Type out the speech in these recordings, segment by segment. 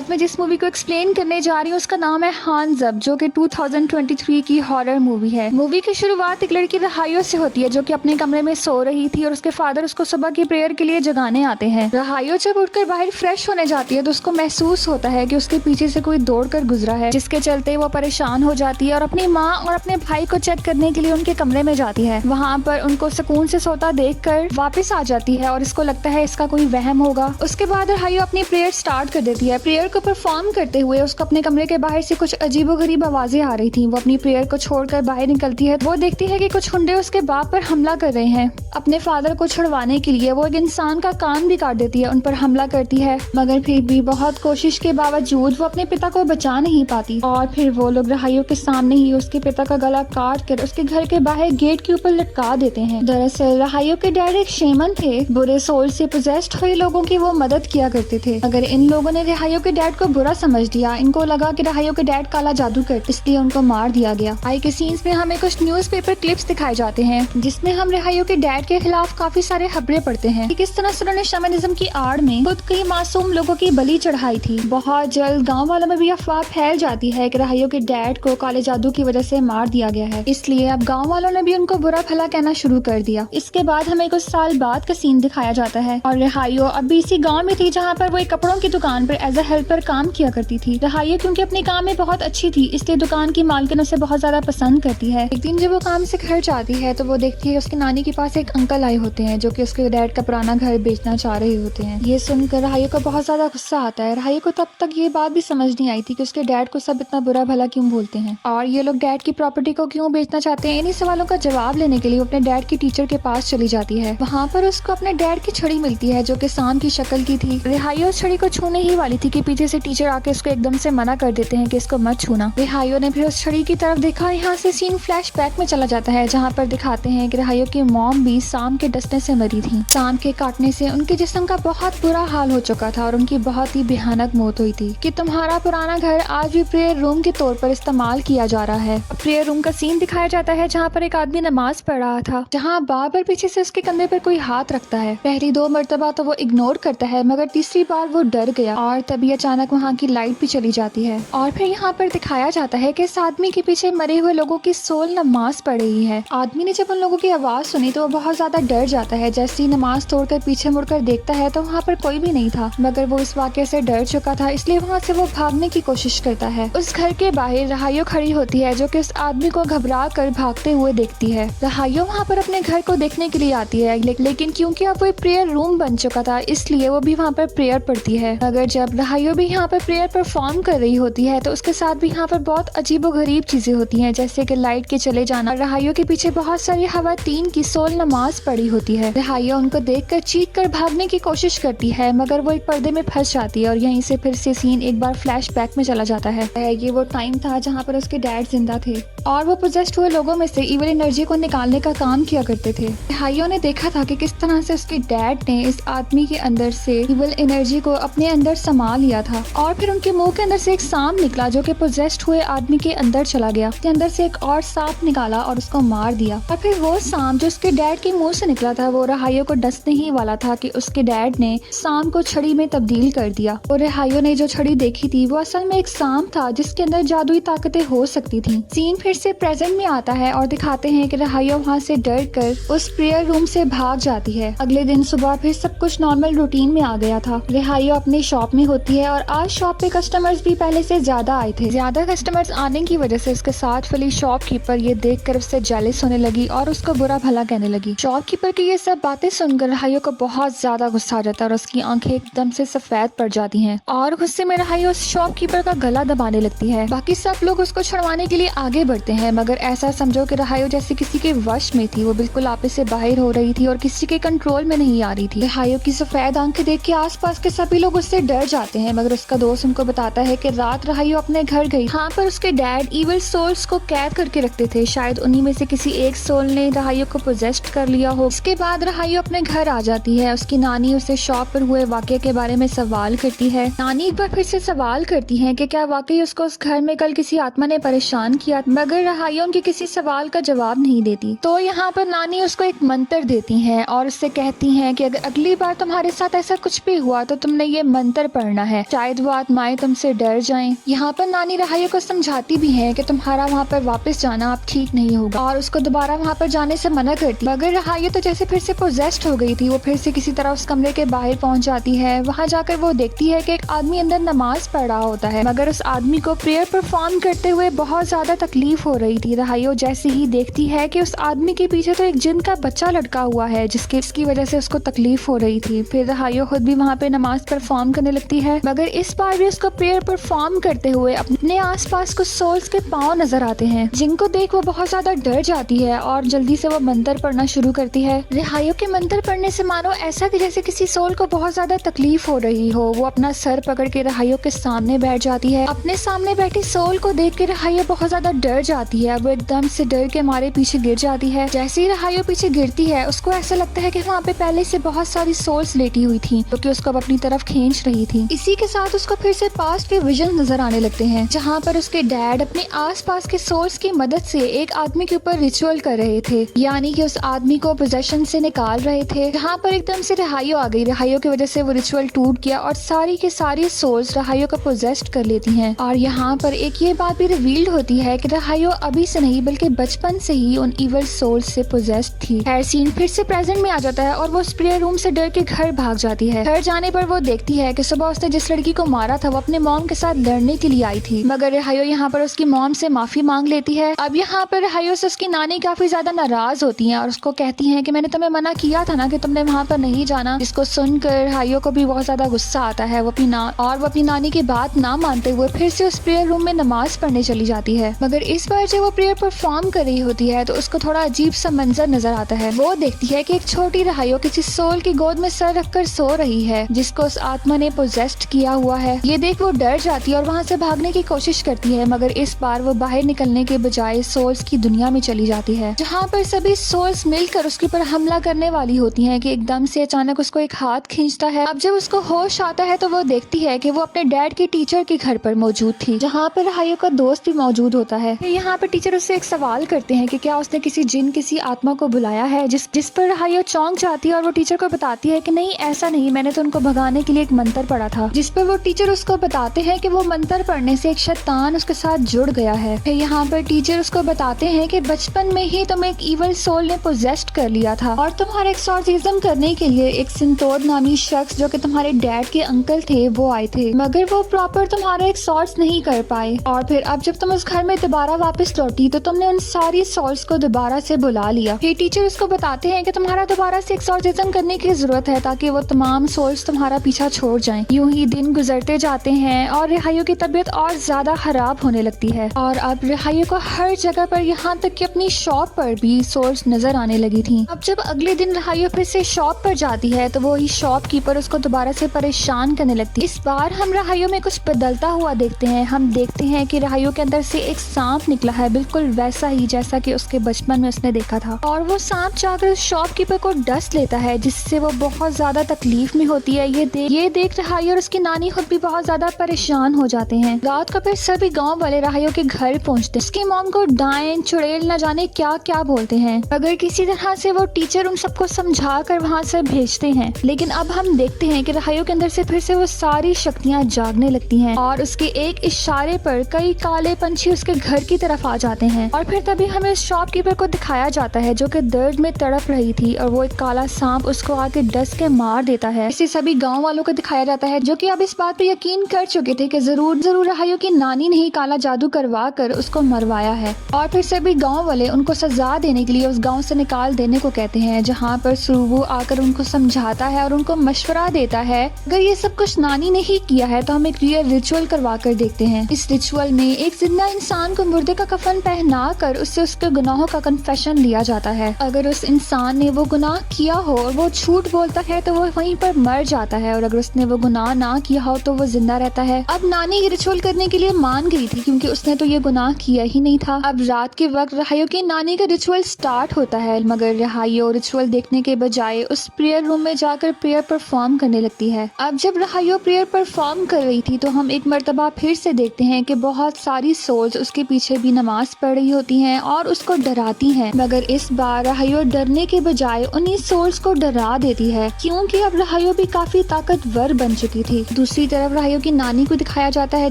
आज मैं जिस मूवी को एक्सप्लेन करने जा रही हूँ उसका नाम है हांस अप, जो कि 2023 की हॉरर मूवी है। मूवी की शुरुआत एक लड़की रहायो से होती है जो कि अपने कमरे में सो रही थी और उसके फादर उसको सुबह की प्रेयर के लिए जगाने आते हैं। रहायो जब उठकर बाहर फ्रेश होने जाती है तो उसको महसूस होता है कि उसके पीछे से कोई दौड़ कर गुजरा है, जिसके चलते वो परेशान हो जाती है और अपनी माँ और अपने भाई को चेक करने के लिए उनके कमरे में जाती है। वहाँ पर उनको सुकून से सोता देखकर वापस आ जाती है और इसको लगता है इसका कोई वहम होगा। उसके बाद रहायो अपनी प्रेयर स्टार्ट कर देती है। प्रेयर को परफॉर्म करते हुए उसको अपने कमरे के बाहर से कुछ अजीबोगरीब आवाजें आ रही थी। वो अपनी प्रेयर को छोड़कर बाहर निकलती है। वो देखती है कि कुछ हुंडे उसके बाप पर हमला कर रहे हैं। अपने फादर को छुड़वाने के लिए वो एक इंसान का कान भी काट देती है, उन पर हमला करती है, मगर फिर भी बहुत कोशिश के बावजूद वो अपने पिता को बचा नहीं पाती और फिर वो लोग रहायो के सामने ही उसके पिता का गला काट कर उसके घर के बाहर गेट के ऊपर लटका देते हैं। दरअसल रहायो के डैड एक शेमन थे, बुरे सोल से पोजेस्ड हुए लोगों की वो मदद किया करते थे। अगर इन लोगों ने रहायो के डैड को बुरा समझ दिया, इनको लगा कि रहायो के डैड काला जादू करते, इसलिए उनको मार दिया गया। आई के सीन्स में हमें कुछ न्यूज़पेपर क्लिप्स दिखाए जाते हैं जिसमें हम रहायो के डैड के खिलाफ काफी सारे खबरें पढ़ते हैं कि किस तरह से उन्होंने शैमनिज्म की आड़ में खुद कई मासूम लोगों की बलि चढ़ाई थी। बहुत जल्द गाँव वालों में भी अफवाह फैल जाती है कि रहायो के डैड को काले जादू की वजह से मार दिया गया है, इसलिए अब गाँव वालों ने भी उनको बुरा भला कहना शुरू कर दिया। इसके बाद हमें कुछ साल बाद का सीन दिखाया जाता है और रहायो अभी इसी गाँव में थी जहाँ पर वो एक कपड़ों की दुकान पर एज अ हेल्पर काम किया करती थी। रहायो क्योंकि अपने काम में बहुत अच्छी थी इसलिए दुकान की मालकिन उसे बहुत ज्यादा पसंद करती है। एक दिन जब वो काम से घर जाती है तो वो देखती है उसकी नानी के पास एक अंकल आए होते हैं जो कि उसके डैड का पुराना घर बेचना चाह रहे होते हैं। ये सुनकर रहायो को बहुत ज्यादा गुस्सा आता है। रहायो को तब तक ये बात भी समझ नहीं आई थी कि उसके डैड को सब इतना बुरा भला क्यों बोलते हैं और ये लोग डैड की प्रॉपर्टी को क्यों बेचना चाहते हैं। इन्हीं सवालों का जवाब लेने के लिए वो अपने डैड की टीचर के पास चली जाती है। वहाँ पर उसको अपने डैड की छड़ी मिलती है जो कि सांप की शक्ल की थी। रहायो उस छड़ी को छूने ही वाली थी कि पीछे से टीचर आके उसको एकदम से मना कर देते हैं कि इसको मत छूना। रहायो ने फिर उस छड़ी की तरफ देखा। यहाँ से सीन फ्लैशबैक में चला जाता है जहाँ पर दिखाते हैं कि रहायो की मॉम भी सांप के डसने से मरी थी। सांप के काटने से उनके जिस्म का बहुत बुरा हाल हो चुका था और उनकी बहुत ही भयानक मौत हुई थी। कि तुम्हारा पुराना घर आज भी प्रेयर रूम के तौर पर इस्तेमाल किया जा रहा है। प्रेयर रूम का सीन दिखाया जाता है जहाँ पर एक आदमी नमाज पढ़ रहा था, जहाँ बार बार पीछे से उसके कंधे पर कोई हाथ रखता है। पहली 2 मरतबा तो वो इग्नोर करता है, मगर तीसरी बार वो डर गया और तभी अचानक वहाँ की लाइट भी चली जाती है। और फिर यहाँ पर दिखाया जाता है कि इस आदमी के पीछे मरे हुए लोगों की सोल नमाज पढ़ रही है। आदमी ने जब उन लोगों की आवाज सुनी तो वो बहुत ज्यादा डर जाता है। जैसे ही नमाज तोड़कर पीछे मुड़कर देखता है तो वहाँ पर कोई भी नहीं था, मगर वो इस वाक़े से डर चुका था, इसलिए वहाँ से वो भागने की कोशिश करता है। उस घर के बाहर रहायो खड़ी होती है जो कि उस आदमी को घबरा कर भागते हुए देखती है। रहायो वहाँ पर अपने घर को देखने के लिए आती है, लेकिन क्योंकि अब वो प्रेयर रूम बन चुका था इसलिए वो भी वहाँ पर प्रेयर पढ़ती है। मगर जब रहायो भी यहाँ पर प्रेयर परफॉर्म कर रही होती है तो उसके साथ भी यहाँ पर बहुत अजीबोगरीब चीजें होती हैं, जैसे कि लाइट के चले जाना। रहायो के पीछे बहुत सारी खवातीन की सोल नमाज पढ़ी होती है। रहायो उनको देखकर चीख कर भागने की कोशिश करती है, मगर वो एक पर्दे में फंस जाती है और यहीं से फिर से सीन एक बार फ्लैशबैक में चला जाता है। ये वो टाइम था जहाँ पर उसके डैड जिंदा थे और वो पोजेस्ड हुए लोगों में से इविल एनर्जी को निकालने का काम किया करते थे। रहायो ने देखा था कि किस तरह से उसके डैड ने इस आदमी के अंदर से इविल एनर्जी को अपने अंदर समा लिया था और फिर उनके मुंह के अंदर से एक सांप निकला जो कि पोजेस्ड हुए आदमी के अंदर चला गया। उसके अंदर से एक और सांप निकाला और उसको मार दिया और फिर वो सांप जो उसके डैड के मुंह से निकला था वो रहायो को डसने ही वाला था कि उसके डैड ने सांप को छड़ी में तब्दील कर दिया। और रहायो ने जो छड़ी देखी थी वो असल में एक सांप था जिसके अंदर जादुई ताकतें हो सकती थी। सीन फिर से प्रेजेंट में आता है और दिखाते हैं कि रहायो वहाँ से डर कर उस प्रेयर रूम से भाग जाती है। अगले दिन सुबह फिर सब कुछ नॉर्मल रूटीन में आ गया था। रहायो अपनी शॉप में होती है और आज शॉप पे कस्टमर्स भी पहले से ज्यादा आए थे। ज्यादा कस्टमर्स आने की वजह से उसके साथ वाली शॉपकीपर ये देखकर उससे जेलस होने लगी और उसको बुरा भला कहने लगी। शॉपकीपर की ये सब बातें सुनकर रहायो को बहुत ज्यादा गुस्सा आ जाता है और उसकी आंखें एकदम से सफेद पड़ जाती हैं और गुस्से में रहायो उस शॉपकीपर का गला दबाने लगती है। बाकी सब लोग उसको छुड़वाने के लिए आगे बढ़ते हैं, मगर ऐसा समझो कि रहायो जैसे किसी के वश में थी। वो बिल्कुल आपे से बाहर हो रही थी और किसी के कंट्रोल में नहीं आ रही थी। रहायो की सफेद आंखें देख के आसपास के सभी लोग उससे डर जाते हैं, मगर उसका दोस्त उनको बताता है कि रात रहायो अपने घर गई। हाँ, पर उसके डैड इविल सोल्स को कैद करके रखते थे। शायद उन्हीं में से किसी एक सोल ने रहायो को पोजेस्ट कर लिया हो। इसके बाद रहायो अपने घर आ जाती है। उसकी नानी उसे शॉप पर हुए वाकये के बारे में सवाल करती है। नानी एक बार फिर से सवाल करती है कि क्या वाकई उसको उस घर में कल किसी आत्मा ने परेशान किया, मगर रहायो उनके किसी सवाल का जवाब नहीं देती। तो यहाँ पर नानी उसको एक मंत्र देती है और उससे कहती है कि अगर अगली बार तुम्हारे साथ ऐसा कुछ भी हुआ तो तुमने ये मंत्र पढ़ना है। शायद वो आत्माएं तुमसे डर जाएं। यहाँ पर नानी रहायो को समझाती भी है कि तुम्हारा वहाँ पर वापस जाना अब ठीक नहीं होगा और उसको दोबारा वहाँ पर जाने से मना करती। मगर रहायो तो जैसे फिर से पोजेस्ड हो गई थी। वो फिर से किसी तरह उस कमरे के बाहर पहुँच जाती है। वहाँ जाकर वो देखती है कि एक आदमी अंदर नमाज पढ़ रहा होता है, मगर उस आदमी को प्रेयर परफॉर्म करते हुए बहुत ज्यादा तकलीफ हो रही थी। रहायो जैसे ही देखती है कि उस आदमी के पीछे तो एक जिन का बच्चा लटका हुआ है जिसकी वजह से उसको तकलीफ हो रही थी। फिर रहायो खुद भी वहाँ पे नमाज परफॉर्म करने लगती है, मगर इस बार भी उसको प्रेयर परफॉर्म करते हुए अपने आसपास कुछ सोल्स के पांव नजर आते हैं, जिनको देख वो बहुत ज्यादा डर जाती है और जल्दी से वो मंत्र पढ़ना शुरू करती है। रहायो के मंत्र पढ़ने से मानो ऐसा कि जैसे किसी सोल को बहुत ज्यादा तकलीफ हो रही हो। वो अपना सर पकड़ के रहायो के सामने बैठ जाती है। अपने सामने बैठी सोल को देख के रहायो बहुत ज्यादा डर जाती है। वो एकदम से डर के मारे पीछे गिर जाती है। जैसे ही रहायो पीछे गिरती है उसको ऐसा लगता है कि वहाँ पे पहले से बहुत सारी सोल्स लेटी हुई थी जो कि उसको अब अपनी तरफ खींच रही थी। इसी के साथ उसको फिर से पास्ट के विजन नजर आने लगते हैं, जहाँ पर उसके डैड अपने आसपास के सोल्स की मदद से एक आदमी के ऊपर रिचुअल कर रहे थे, यानी कि उस आदमी को पोजेशन से निकाल रहे थे। जहाँ पर एकदम से रहायो आ गई। रहायो की वजह से वो रिचुअल टूट गया और सारी के सारी सोल्स रहायो को पोजेस्ड कर लेती हैं। और यहाँ पर एक ये बात भी रिवील्ड होती है कि रहायो अभी से नहीं बल्कि बचपन से ही उन इवल सोल्स से पोजेस्ड थी। हर सीन फिर से प्रेजेंट में आ जाता है और वो प्रेयर रूम से डर के घर भाग जाती है। घर जाने पर वो देखती है कि सुबह उसने जिस लड़की को मारा था वो अपने मॉम के साथ लड़ने के लिए आई थी, मगर रहायो यहाँ पर उसकी मॉम से माफी मांग लेती है। अब यहाँ पर रहायो से उसकी नानी काफी ज्यादा नाराज होती है और उसको कहती है कि मैंने तुम्हें मना किया था ना कि तुमने वहाँ पर नहीं जाना। जिसको सुनकर रहायो को भी बहुत ज्यादा गुस्सा आता है। वो अपनी नानी की बात ना मानते हुए फिर से उस प्रेयर रूम में नमाज पढ़ने चली जाती है। मगर इस बार जब वो प्रेयर परफॉर्म कर रही होती है तो उसको थोड़ा अजीब सा मंजर नजर आता है। वो देखती है कि एक छोटी रहायो किसी सोल की गोद में सर रखकर सो रही है जिसको उस आत्मा ने पोजेस्ड किया हुआ है। ये देख वो डर जाती है और वहाँ से भागने की कोशिश करती है, मगर इस बार वो बाहर निकलने के बजाय सोल्स की दुनिया में चली जाती है, जहाँ पर सभी सोल्स मिलकर उसके ऊपर हमला करने वाली होती हैं कि एकदम से अचानक उसको एक हाथ खींचता है। अब जब उसको होश आता है तो वो देखती है कि वो अपने डैड के टीचर के घर पर मौजूद थी, जहाँ पर रहायो का दोस्त भी मौजूद होता है। यहाँ पर टीचर उससे एक सवाल करते हैं कि क्या उसने किसी जिन किसी आत्मा को बुलाया है, जिस पर रहायो चौंक जाती है और वो टीचर को बताती है कि नहीं ऐसा नहीं, मैंने तो उनको भगाने के लिए एक मंत्र पढ़ा था। जिस पर वो टीचर उसको बताते हैं कि वो मंत्र पढ़ने से एक शैतान उसके साथ जुड़ गया है। फिर यहाँ पर टीचर उसको बताते हैं कि बचपन में ही तुम एक इवल सोल ने पोजेस्ड कर लिया था और तुम्हारा एक्सॉर्सिज्म करने के लिए एक सिंतोड नामी शख्स जो कि तुम्हारे डैड के अंकल थे वो आए थे, मगर वो प्रॉपर तुम्हारा एक्सॉर्स नहीं कर पाए। और फिर अब जब तुम उस घर में दोबारा वापस लौटी तो तुमने उन सारी सोल्स को दोबारा से बुला लिया। फिर टीचर उसको बताते हैं कि तुम्हारा दोबारा से एक्सॉर्सिज्म करने की जरूरत है ताकि वो तमाम सोल्स तुम्हारा पीछा छोड़ जाएं। यूं ही दिन गुजरते जाते हैं और रहायो की तबीयत और ज्यादा खराब होने लगती है और अब रहायो को हर जगह पर यहाँ तक कि अपनी शॉप पर भी सोल्स नजर आने लगी थी। अब जब अगले दिन रहायो फिर से शॉप पर जाती है तो वो ही शॉपकीपर उसको दोबारा से परेशान करने लगती है। इस बार हम रहायो में कुछ बदलता हुआ देखते हैं। हम देखते हैं कि रहायो के अंदर से एक सांप निकला है, बिल्कुल वैसा ही जैसा कि उसके बचपन में उसने देखा था, और वो सांप जाकर उस शॉपकीपर को डस लेता है जिससे वो बहुत ज्यादा तकलीफ में होती है। ये देख रहायो और उसकी नानी खुद भी बहुत ज्यादा परेशान हो जाते हैं। रात को फिर सभी गांव वाले रहायो के घर पहुंचते हैं। उसकी मॉम को डायन चुड़ैल न जाने क्या क्या बोलते हैं, मगर किसी तरह से वो टीचर उन सबको समझा कर वहाँ से भेजते हैं। लेकिन अब हम देखते हैं कि रहायो के अंदर से फिर से वो सारी शक्तियाँ जागने लगती हैं और उसके एक इशारे पर कई काले पंछी उसके घर की तरफ आ जाते हैं। और फिर तभी हमें उस शॉपकीपर को दिखाया जाता है जो कि दर्द में तड़प रही थी और वो एक काला सांप उसको आके डस के मार देता है। इसे सभी गांव वालों को दिखाया जाता है जो कि अब इस बात पे यकीन कर चुके थे कि जरूर रहायो की नानी ने ही काला जादू करवा कर उसको मरवाया है। और फिर सभी गांव वाले उनको सजा देने के लिए उस गांव से निकाल देने को कहते हैं, जहाँ पर सुरुवु आकर उनको समझाता है और उनको मशवरा देता है अगर ये सब कुछ नानी ने ही किया है तो हम एक रियल रिचुअल करवा कर देखते हैं। इस रिचुअल में एक जिंदा इंसान को मुर्दे का कफन पहना कर उससे उसके गुनाहों का कन्फेशन लिया जाता है। अगर उस इंसान ने वो गुनाह किया हो और वो झूठ बोलता है तो वो वहीं पर मर जाता है, और अगर उसने वो गुनाह ना किया हो तो वो जिंदा रहता है। अब नानी ये रिचुअल करने के लिए मान गई थी क्योंकि उसने तो ये गुनाह किया ही नहीं था। अब रात के वक्त रहायो की नानी का रिचुअल स्टार्ट होता है, मगर रहायो रिचुअल देखने के बजाय उस प्रेयर रूम में जाकर प्रेयर परफॉर्म करने लगती है। अब जब रहायो प्रेयर परफॉर्म कर रही थी तो हम एक मर्तबा फिर से देखते हैं कि बहुत सारी सोल्स उसके पीछे भी नमाज पढ़ रही होती हैं और उसको डराती हैं, मगर इस बार रहायो डरने के बजाय उन्हीं सोल्स को डरा देती है क्योंकि अब रहायो भी काफी ताकतवर बन चुकी थी। दूसरी तरफ रहायो की नानी को दिखाया जाता है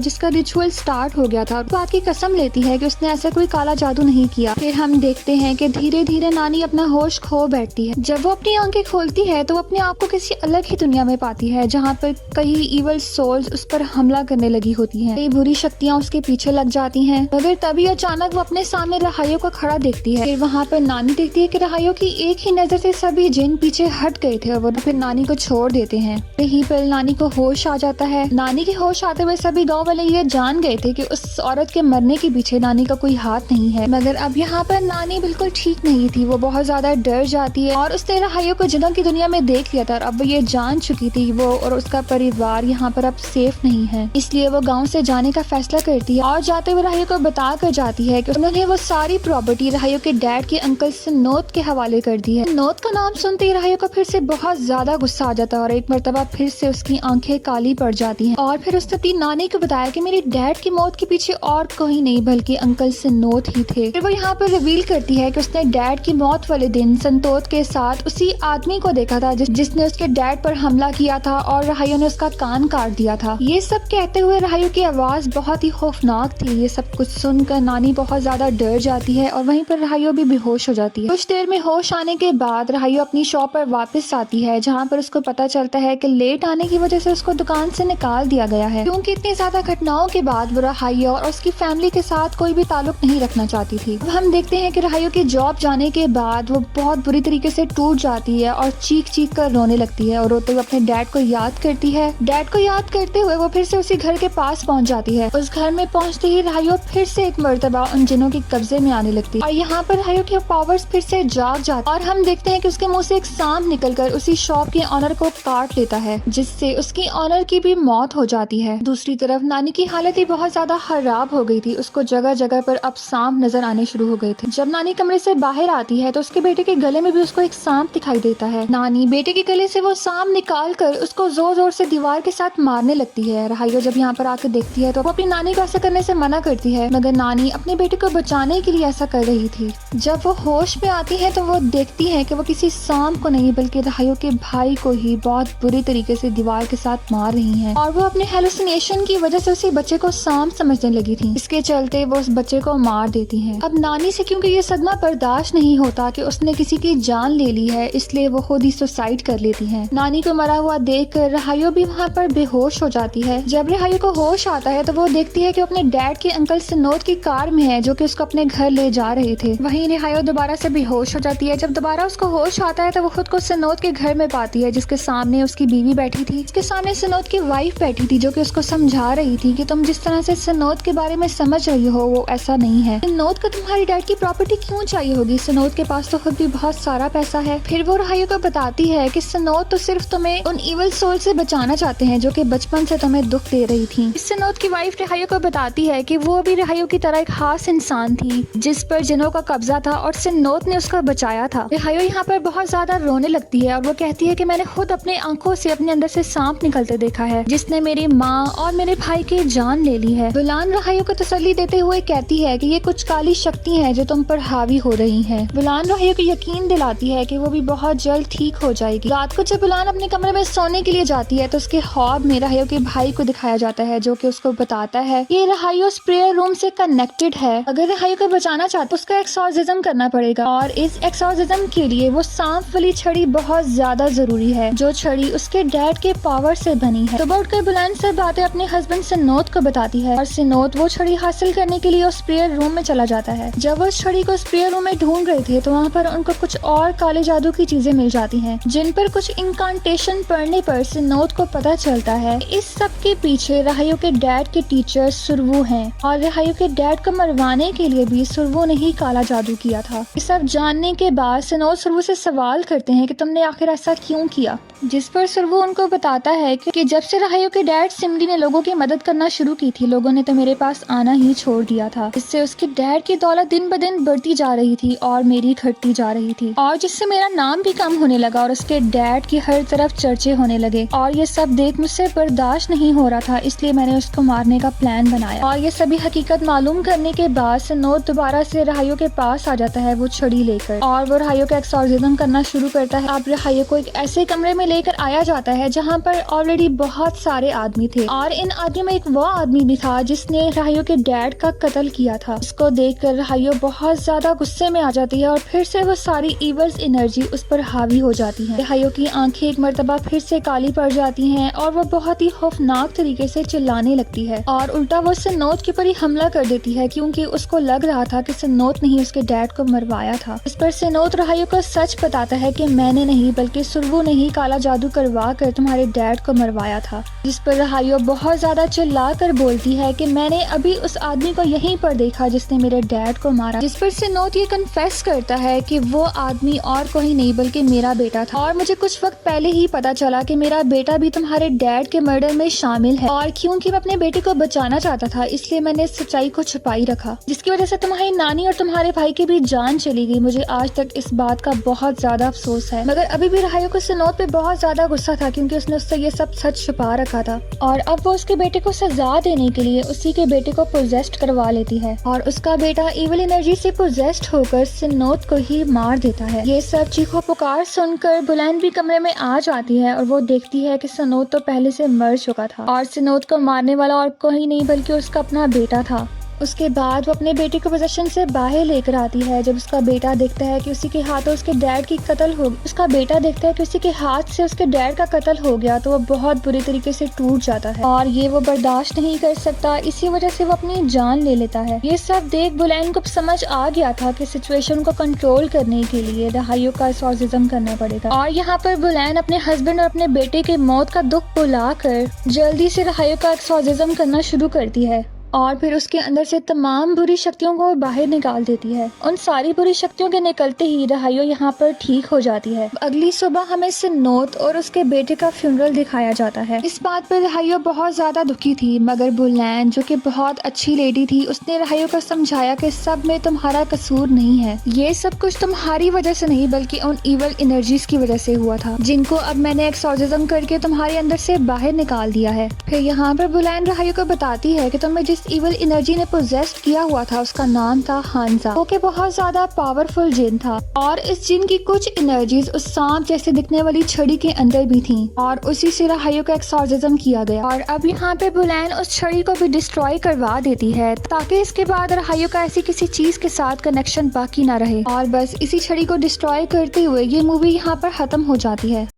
जिसका रिचुअल स्टार्ट हो गया था। वो बात की कसम लेती है कि उसने ऐसा कोई काला जादू नहीं किया। फिर हम देखते हैं कि धीरे धीरे नानी अपना होश खो बैठती है। जब वो अपनी आंखें खोलती है तो वो अपने आप को किसी अलग ही दुनिया में पाती है जहाँ पर कई इवल सोल्स उस पर हमला करने लगी होती हैं। कई बुरी शक्तियाँ उसके पीछे लग जाती हैं, मगर तभी अचानक वो अपने सामने रहायो को खड़ा देखती है। फिर वहाँ पर नानी देखती है कि रहायो की एक ही नजर से सभी जिन पीछे हट गए थे और वो फिर नानी को छोड़ देते हैं। यहीं पर नानी को होश आ जाता है। नानी के होश आते हुए सभी गाँव वाले ये जान गए थे कि उस औरत के मरने के पीछे नानी का कोई हाथ नहीं है। मगर अब यहाँ पर नानी बिल्कुल ठीक नहीं थी। वो बहुत ज्यादा डर जाती है और उसने रहायो को जिनों की दुनिया में देख लिया था और अब वो ये जान चुकी थी वो और उसका परिवार यहाँ पर अब सेफ नहीं है। इसलिए वो गाँव से जाने का फैसला करती है और जाते हुए रहायो को बता कर जाती है कि उन्होंने वो सारी प्रॉपर्टी रहायो के डैड के अंकल सनोत के हवाले कर दी है। सनोत का नाम सुनते ही रहायो को फिर से बहुत ज्यादा गुस्सा आ जाता है और एक मर्तबा फिर से उसकी आंखें काली पड़ जाती हैं। और फिर उसने अपनी नानी को बताया कि मेरे डैड की मौत के पीछे और कोई नहीं बल्कि अंकल सनोत ही थे। फिर वो यहाँ पर रिवील करती है कि उसने डैड की मौत वाले दिन संतोत के साथ उसी आदमी को देखा था जिसने उसके डैड पर हमला किया था और रहायो ने उसका कान काट दिया था। ये सब कहते हुए रहायो की आवाज बहुत ही खौफनाक थी। ये सब कुछ सुनकर नानी बहुत ज्यादा डर जाती है और वहीं पर रहायो भी बेहोश हो जाती है। कुछ देर में होश आने के बाद रहायो अपनी शॉप पर वापस आती है जहाँ पर उसको पता चलता है कि लेट आने की वजह से उसको दुकान से निकाल दिया गया है, क्योंकि इतनी ज्यादा घटनाओं के बाद वो रहायो और उसकी फैमिली के साथ कोई भी ताल्लुक नहीं रखना चाहती थी। अब हम देखते हैं कि रहायो की जॉब जाने के बाद वो बहुत बुरी तरीके से टूट जाती है और चीख चीख कर रोने लगती है और रोते हुए अपने डैड को याद करती है। डैड को याद करते हुए वो फिर से उसी घर के पास पहुंच जाती है। उस घर में पहुंचते ही रहायो फिर से एक मर्तबा उन जिनों के कब्जे में आने लगती है और यहाँ पर रहायो के पावर्स फिर से जाग जाते और हम देखते हैं कि उसके मुंह से एक सांप निकलकर उसी शॉप के ऑनर को काट लेता है, जिससे उसकी ऑनर की भी मौत हो जाती है। दूसरी तरफ नानी की हालत ही बहुत ज्यादा खराब हो गई थी। उसको जगह जगह पर अब सांप नजर आने शुरू हो गए थे। जब नानी कमरे से बाहर आती है तो उसके बेटे के गले में भी उसको एक सांप दिखाई देता है। नानी बेटे के गले से वो सांप निकाल कर उसको जोर जोर से दीवार के साथ मारने लगती है। रहायो जब यहाँ पर आकर देखती है तो वो अपनी नानी को ऐसा करने से मना करती है, मगर नानी अपने बेटे को बचाने के लिए ऐसा कर रही थी। जब वो होश में आती है तो वो देखती है कि वो किसी सांप को नहीं बल्कि रहायो के भाई को ही बहुत बुरी तरीके से दीवार के साथ मार रही हैं और वो अपने हेलुसिनेशन की वजह से उसी बच्चे को सांप समझने लगी थी। इसके चलते वो उस बच्चे को मार देती हैं। अब नानी से क्योंकि ये सदमा बर्दाश्त नहीं होता कि उसने किसी की जान ले ली है, इसलिए वो खुद ही सुसाइड कर लेती हैं। नानी को मरा हुआ देखकर रहायो भी वहाँ पर बेहोश हो जाती है। जब रहायो को होश आता है तो वो देखती है कि अपने डैड के अंकल सनोत की कार में है जो कि उसको अपने घर ले जा रहे थे। वहीं रहायो दोबारा से बेहोश हो जाती है। जब दोबारा उसको होश आता है तो वो खुद को सनोत के घर में पाती है जिसके सामने उसकी बीवी बैठी थी। इसके सामने सनोत की वाइफ बैठी थी जो कि उसको समझा रही थी कि तुम जिस तरह से सनोत के बारे में समझ रही हो वो ऐसा नहीं है। सनोत को तुम्हारी डैड की प्रॉपर्टी क्यों चाहिए होगी? सनोत के पास तो खुद भी बहुत सारा पैसा है। फिर वो रहायो को बताती है कि सनोत तो सिर्फ तुम्हें उन इवल सोल से बचाना चाहते हैं जो कि बचपन से तुम्हें दुख दे रही थी। सनोत की वाइफ रहायो को बताती है कि वो भी रहायो की तरह एक खास इंसान थी जिस पर जिनों का कब्जा था और सनोत ने उसका बचाया था। रहायो यहाँ पर बहुत ज्यादा रोने लगती है और वो कहती है कि मैंने खुद अपने आंखों से अपने अंदर से सांप निकलते देखा है जिसने मेरी माँ और मेरे भाई की जान ले ली है। बुलान रहायो को तसल्ली देते हुए कहती है कि ये कुछ काली शक्ति हैं जो तुम पर हावी हो रही हैं। बुलान रहायो को यकीन दिलाती है कि वो भी बहुत जल्द ठीक हो जाएगी। रात को जब बुलान अपने कमरे में सोने के लिए जाती है तो उसके ख्वाब में रहायो के भाई को दिखाया जाता है जो कि उसको बताता है कि रहायो प्रेयर रूम से कनेक्टेड है। अगर रहायो को बचाना चाहते उसका एक्सॉर्सिज्म करना पड़ेगा और इस एक्सॉर्सिज्म के लिए वो सांप वाली छड़ी बहुत ज्यादा जरूरी है जो छड़ी उसके डैड के पावर से बनी है। सुबह उठकर बुलान सब बातें अपने हस्बैंड सनोत को बताती है और सनोत वो छड़ी हासिल करने के लिए उस प्रेयर रूम में चला जाता है। जब वो उस छड़ी को उस प्रेयर रूम में ढूंढ रहे थे तो वहाँ पर उनको कुछ और काले जादू की चीजें मिल जाती हैं जिन पर कुछ इंकांटेशन पढ़ने पर सनोत को पता चलता है इस सब के पीछे रहायो के डैड के टीचर सुरवू हैं और रहायो के डैड को मरवाने के लिए भी सुरवू ने ही काला जादू किया था। ये सब जानने के बाद सनोत सुरवू से सवाल करते हैं कि तुमने आखिर ऐसा क्यों किया, जिस पर सुरवू उनको बताता है कि जब से रहायो के डैड सिमली ने लोगों की मदद करना शुरू की थी लोगों ने तो मेरे पास आना ही छोड़ दिया था। इससे उसके डैड की दौलत दिन ब दिन बढ़ती जा रही थी और मेरी घटती जा रही थी और जिससे मेरा नाम भी कम होने लगा और उसके डैड की हर तरफ चर्चे होने लगे और ये सब देख मुझसे बर्दाश्त नहीं हो रहा था, इसलिए मैंने उसको मारने का प्लान बनाया। और ये सभी हकीकत मालूम करने के बाद सनोत दोबारा से रहायो के पास आ जाता है वो छड़ी लेकर और वो रहायो का एक्सॉर्सिज्म करना शुरू करता है। अब रहायो को एक ऐसे कमरे में लेकर आया जाता है जहाँ पर ऑलरेडी बहुत सारे आदमी थे और इन आदमियों में एक वो आदमी भी था जिसने रहायो के डैड का कत्ल किया था। इसको देखकर रहायो बहुत ज्यादा गुस्से में आ जाती है और फिर से वो सारी इवल्स एनर्जी उस पर हावी हो जाती है। रहायो की आंखें एक मर्तबा फिर से काली पड़ जाती हैं और वो बहुत ही खौफनाक तरीके से चिल्लाने लगती है और उल्टा वो सिनोत के ऊपर ही हमला कर देती है, क्योंकि उसको लग रहा था कि सिनोत ने ही उसके डैड को मरवाया था। इस पर सिनोत रहायो को सच बताता है कि मैंने नहीं बल्कि सुरवू ने ही काला जादू करवा कर तुम्हारे डैड को मरवाया था। जिस पर रहायो बहुत ज्यादा चिल्ला कर बोलती है कि मैंने अभी उस आदमी को यहीं पर देखा जिसने मेरे डैड को मारा। जिस पर सिनोत ये कन्फेस करता है कि वो आदमी और कोई नहीं बल्कि मेरा बेटा था और मुझे कुछ वक्त पहले ही पता चला कि मेरा बेटा भी तुम्हारे डैड के मर्डर में शामिल है और क्योंकि मैं अपने बेटे को बचाना चाहता था इसलिए मैंने सच्चाई को छुपाई रखा, जिसकी वजह से तुम्हारी नानी और तुम्हारे भाई की भी जान चली गई। मुझे आज तक इस बात का बहुत ज्यादा अफसोस है। मगर अभी भी रहायो को सिनोत पे बहुत ज्यादा गुस्सा था क्योंकि उसने उससे ये सब सच छुपा रखा था और अब वो उसके बेटे को सजा देने के लिए उसी के बेटे को पोजेस्ट करवा लेती है और उसका बेटा इविल एनर्जी से पोजेस्ट होकर सिनोत को ही मार देता है। ये सब चीखो पुकार सुनकर बुलैन भी कमरे में आ जाती है और वो देखती है कि सिनोत तो पहले से मर चुका था और सिनोत को मारने वाला और कोई नहीं बल्कि उसका अपना बेटा था। उसके बाद वो अपने बेटे को पोजीशन से बाहर लेकर आती है। जब उसका बेटा देखता है कि उसी के हाथों उसके डैड की कत्ल हो उसका बेटा देखता है कि उसी के हाथ से उसके डैड का कत्ल हो गया तो वो बहुत बुरी तरीके से टूट जाता है और ये वो बर्दाश्त नहीं कर सकता। इसी वजह से वो अपनी जान ले लेता है। ये सब देख बुलैन को समझ आ गया था कि सिचुएशन को कंट्रोल करने के लिए रहायो का एक्सॉर्सिज्म करना पड़ेगा और यहाँ पर बुलैन अपने हस्बैंड और अपने बेटे के मौत का दुख भुलाकर जल्दी से रहायो का एक्सॉर्सिज्म करना शुरू करती है और फिर उसके अंदर से तमाम बुरी शक्तियों को बाहर निकाल देती है। उन सारी बुरी शक्तियों के निकलते ही रहायो यहाँ पर ठीक हो जाती है। अगली सुबह हमें सिनोत और उसके बेटे का फ्यूनरल दिखाया जाता है। इस बात पर रहायो बहुत ज्यादा दुखी थी मगर बुलैन जो कि बहुत अच्छी लेडी थी उसने रहायो को समझाया कि सब में तुम्हारा कसूर नहीं है, ये सब कुछ तुम्हारी वजह से नहीं बल्कि उन इवल एनर्जीज की वजह से हुआ था जिनको अब मैंने एक्सॉर्सिज्म करके तुम्हारे अंदर से बाहर निकाल दिया है। फिर यहाँ पर बुलैन रहायो को बताती है कि तुम्हें जिस इवल एनर्जी ने पोजेस्ट किया हुआ था उसका नाम था हानजा, वो कि बहुत ज्यादा पावरफुल जिन था और इस जिन की कुछ एनर्जीज उस सांप जैसे दिखने वाली छड़ी के अंदर भी थी और उसी से रहायो का एक्सॉर्सिज्म किया गया और अब यहाँ पे बुलैन उस छड़ी को भी डिस्ट्रॉय करवा देती है ताकि इसके बाद रहायो का ऐसी किसी चीज के साथ कनेक्शन बाकी ना रहे और बस इसी छड़ी को डिस्ट्रॉय करते हुए ये मूवी यहाँ पर खत्म हो जाती है।